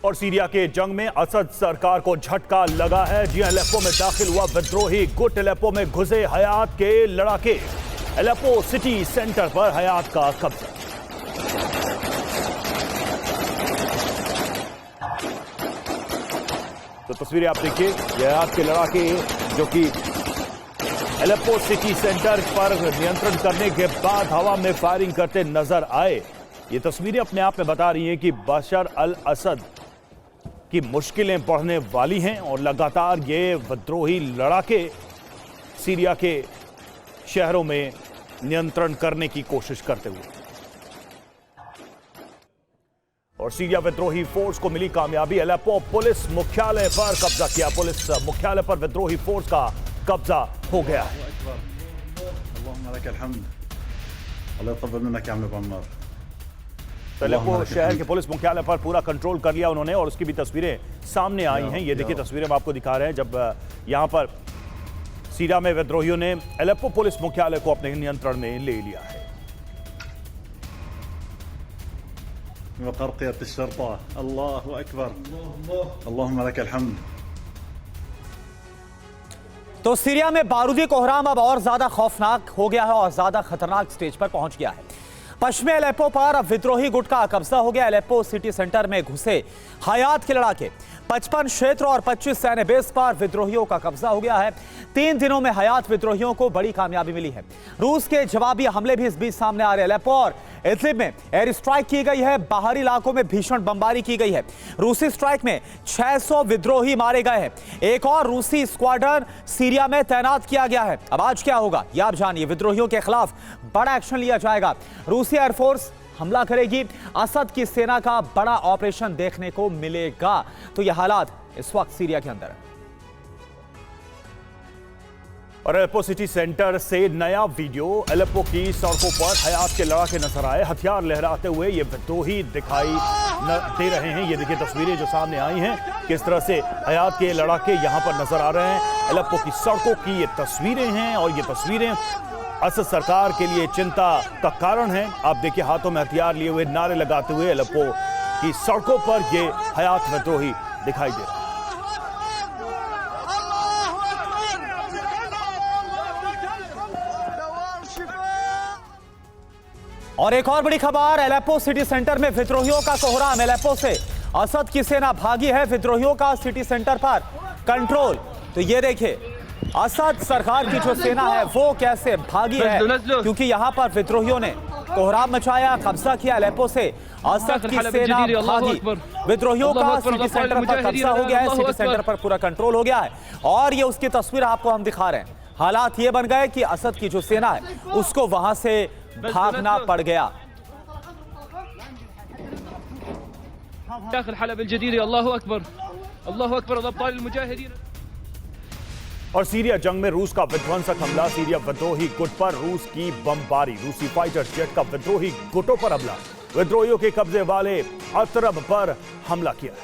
और सीरिया के जंग में असद सरकार को झटका लगा है। जी अलेप्पो में दाखिल हुआ विद्रोही गुट। अलेप्पो में घुसे हयात के लड़ाके। अलेप्पो सिटी सेंटर पर हयात का कब्जा। तो तस्वीरें आप देखिए, हयात के लड़ाके जो कि अलेप्पो सिटी सेंटर पर नियंत्रण करने के बाद हवा में फायरिंग करते नजर आए। ये तस्वीरें अपने आप में बता रही हैं कि बशर अल असद की मुश्किलें बढ़ने वाली हैं और लगातार ये विद्रोही लड़ाके सीरिया के शहरों में नियंत्रण करने की कोशिश करते हुए। और सीरिया विद्रोही फोर्स को मिली कामयाबी। अलेप्पो पुलिस मुख्यालय पर कब्जा किया। पुलिस मुख्यालय पर विद्रोही फोर्स का कब्जा हो गया है। अलेप्पो शहर के पुलिस मुख्यालय पर पूरा कंट्रोल कर लिया उन्होंने और उसकी भी तस्वीरें सामने आई हैं। ये देखिए तस्वीरें हम आपको दिखा रहे हैं जब यहां पर सीरिया में विद्रोहियों ने अलेप्पो पुलिस मुख्यालय को अपने नियंत्रण में ले लिया है। तो सीरिया में बारूदी कोहराम अब और ज्यादा खौफनाक हो गया है और ज्यादा खतरनाक स्टेज पर पहुंच गया है। पश्चिमी अलेप्पो पर अब विद्रोही गुट का कब्जा हो गया। अलेप्पो सिटी सेंटर में घुसे हयात के लड़ाके। 55 क्षेत्र और 25 सैन्य बेस पर विद्रोहियों का कब्जा हो गया है। 3 दिनों में हयात विद्रोहियों को बड़ी कामयाबी मिली है। रूस के जवाबी हमले भी इस बीच सामने आ रहे हैं। अलेप्पो और इदलिब में एयर स्ट्राइक की गई है। बाहरी इलाकों में भीषण बमबारी की गई है। रूसी स्ट्राइक में 600 विद्रोही मारे गए हैं। एक और रूसी स्क्वाड्रन सीरिया में तैनात किया गया है। अब आज क्या होगा ये आप जानिए। विद्रोहियों के खिलाफ बड़ा एक्शन लिया जाएगा। रूसी एयरफोर्स हमला करेगी। असद की सेना का बड़ा ऑपरेशन देखने को मिलेगा। तो यह हालात इस वक्त सीरिया के अंदर है। और अलेप्पो सिटी सेंटर से नया वीडियो। अलेप्पो की सड़कों पर हयात के लड़ाके नजर आए। हथियार लहराते हुए ये विद्रोही दिखाई दे रहे हैं। ये देखिए तस्वीरें जो सामने आई हैं, किस तरह से हयात के लड़ाके यहां पर नजर आ रहे हैं। अलेप्पो की सड़कों की ये तस्वीरें हैं और ये तस्वीरें असद सरकार के लिए चिंता का कारण है। आप देखिए हाथों में हथियार लिए हुए नारे लगाते हुए अलेप्पो की सड़कों पर ये हयात विद्रोही दिखाई दे रहे हैं। और एक और बड़ी खबर, अलेप्पो सिटी सेंटर में विद्रोहियों का कोहराम। अलेप्पो से असद की सेना भागी है। विद्रोहियों का सिटी सेंटर पर कंट्रोल। तो ये देखिए असद सरकार की जो सेना है वो कैसे भागी है, क्योंकि यहां पर विद्रोहियों ने कोहराम मचाया, कब्जा किया। अलेप्पो से असद की सेना भागी। विद्रोहियों का सिटी सेंटर पर कब्जा हो गया है। सिटी सेंटर पर पूरा कंट्रोल हो गया है और ये उसकी तस्वीर आपको हम दिखा रहे हैं। हालात ये बन गए कि असद की जो सेना है उसको वहां से भागना पड़ गया। और सीरिया जंग में रूस का विध्वंसक हमला। सीरिया विद्रोही गुट पर रूस की बमबारी। रूसी फाइटर जेट का विद्रोही गुटों पर हमला। विद्रोहियों के कब्जे वाले अतरब पर हमला किया है।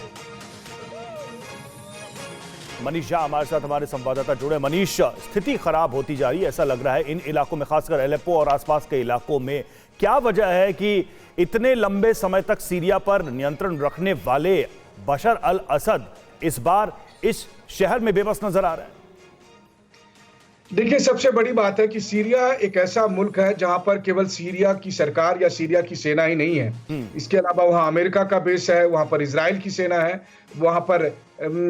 मनीष झा हमारे साथ हमारे संवाददाता जुड़े। मनीष, स्थिति खराब होती जा रही है ऐसा लग रहा है इन इलाकों में, खासकर अलेप्पो और आसपास के इलाकों में। क्या वजह है कि इतने लंबे समय तक सीरिया पर नियंत्रण रखने वाले बशर अल असद इस बार इस शहर में बेबस नजर आ रहा है? देखिए, सबसे बड़ी बात है कि सीरिया एक ऐसा मुल्क है जहां पर केवल सीरिया की सरकार या सीरिया की सेना ही नहीं है। इसके अलावा वहां अमेरिका का बेस है, वहां पर इजराइल की सेना है, वहां पर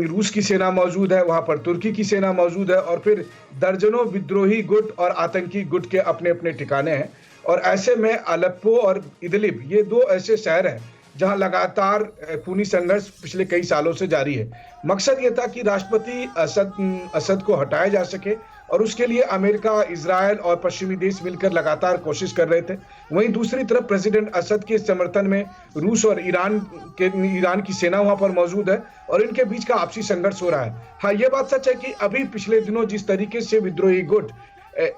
रूस की सेना मौजूद है, वहां पर तुर्की की सेना मौजूद है और फिर दर्जनों विद्रोही गुट और आतंकी गुट के अपने अपने ठिकाने हैं। और ऐसे में अलेप्पो और इदलिब ये 2 ऐसे शहर हैं जहां लगातार खूनी संघर्ष पिछले कई सालों से जारी है। मकसद ये था कि राष्ट्रपति असद को हटाया जा सके और उसके लिए अमेरिका, इजराइल और पश्चिमी देश मिलकर लगातार कोशिश कर रहे थे। वहीं दूसरी तरफ प्रेसिडेंट असद के समर्थन में रूस और ईरान की सेना वहां पर मौजूद है और इनके बीच का आपसी संघर्ष हो रहा है। हाँ, ये बात सच है कि अभी पिछले दिनों जिस तरीके से विद्रोही गुट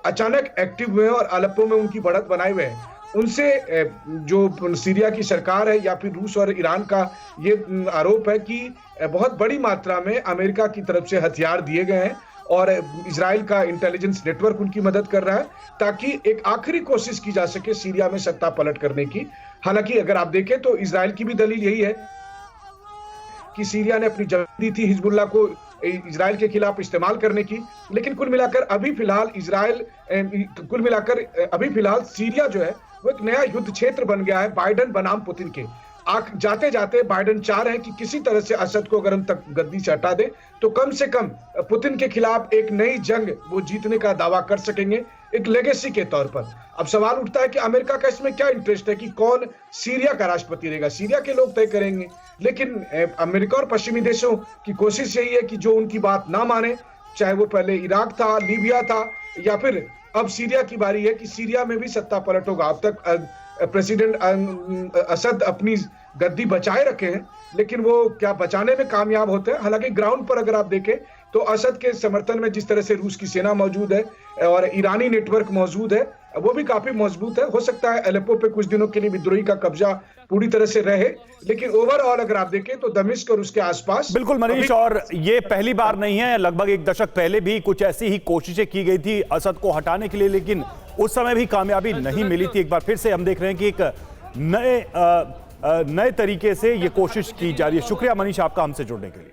अचानक एक्टिव हुए और अलेप्पो में उनकी बढ़त बनाए हुए हैं, उनसे जो सीरिया की सरकार है या फिर रूस और ईरान का ये आरोप है कि बहुत बड़ी मात्रा में अमेरिका की तरफ से हथियार दिए गए हैं और इजराइल का इंटेलिजेंस नेटवर्क उनकी मदद कर रहा है ताकि एक आखिरी कोशिश की जा सके सीरिया में सत्ता पलट करने की। हालांकि अगर आप देखें तो इजराइल की भी दलील यही है कि सीरिया ने अपनी जगह दी थी हिजबुल्लाह को इजराइल के खिलाफ इस्तेमाल करने की। लेकिन कुल मिलाकर अभी फिलहाल सीरिया जो है वो एक नया युद्ध क्षेत्र बन गया है बाइडेन बनाम पुतिन के। जाते जाते बाइडेन चाह रहे हैं कि किसी तरह से असद को अगर हम तक गद्दी से हटा दे तो कम से कम पुतिन के खिलाफ एक नई जंग वो जीतने का दावा कर सकेंगे, एक लेगेसी के तौर पर। अब सवाल उठता है कि अमेरिका का इसमें क्या इंटरेस्ट है कि कौन सीरिया का राष्ट्रपति रहेगा। सीरिया के लोग तय करेंगे, लेकिन अमेरिका और पश्चिमी देशों की कोशिश यही है कि जो उनकी बात ना माने, चाहे वो पहले इराक था, लीबिया था, या फिर अब सीरिया की बारी है कि सीरिया में भी सत्ता पलट होगा। अब तक प्रेसिडेंट असद अपनी गद्दी बचाए रखे हैं, लेकिन वो क्या बचाने में कामयाब होते हैं। हालांकि ग्राउंड पर अगर आप देखें तो असद के समर्थन में जिस तरह से रूस की सेना मौजूद है और ईरानी नेटवर्क मौजूद है, वो भी काफी मजबूत है। हो सकता है अलेप्पो पे कुछ दिनों के लिए विद्रोही का कब्जा पूरी तरह से रहे, लेकिन ओवरऑल अगर आप देखें तो दमिश्क और उसके आसपास। बिल्कुल मनीष, और ये पहली बार नहीं है, लगभग एक दशक पहले भी कुछ ऐसी ही कोशिशें की गई थी असद को हटाने के लिए, लेकिन उस समय भी कामयाबी नहीं मिली थी। एक बार फिर से हम देख रहे हैं कि एक नए तरीके से ये कोशिश की जा रही है। शुक्रिया मनीष आपका हमसे जुड़ने के लिए।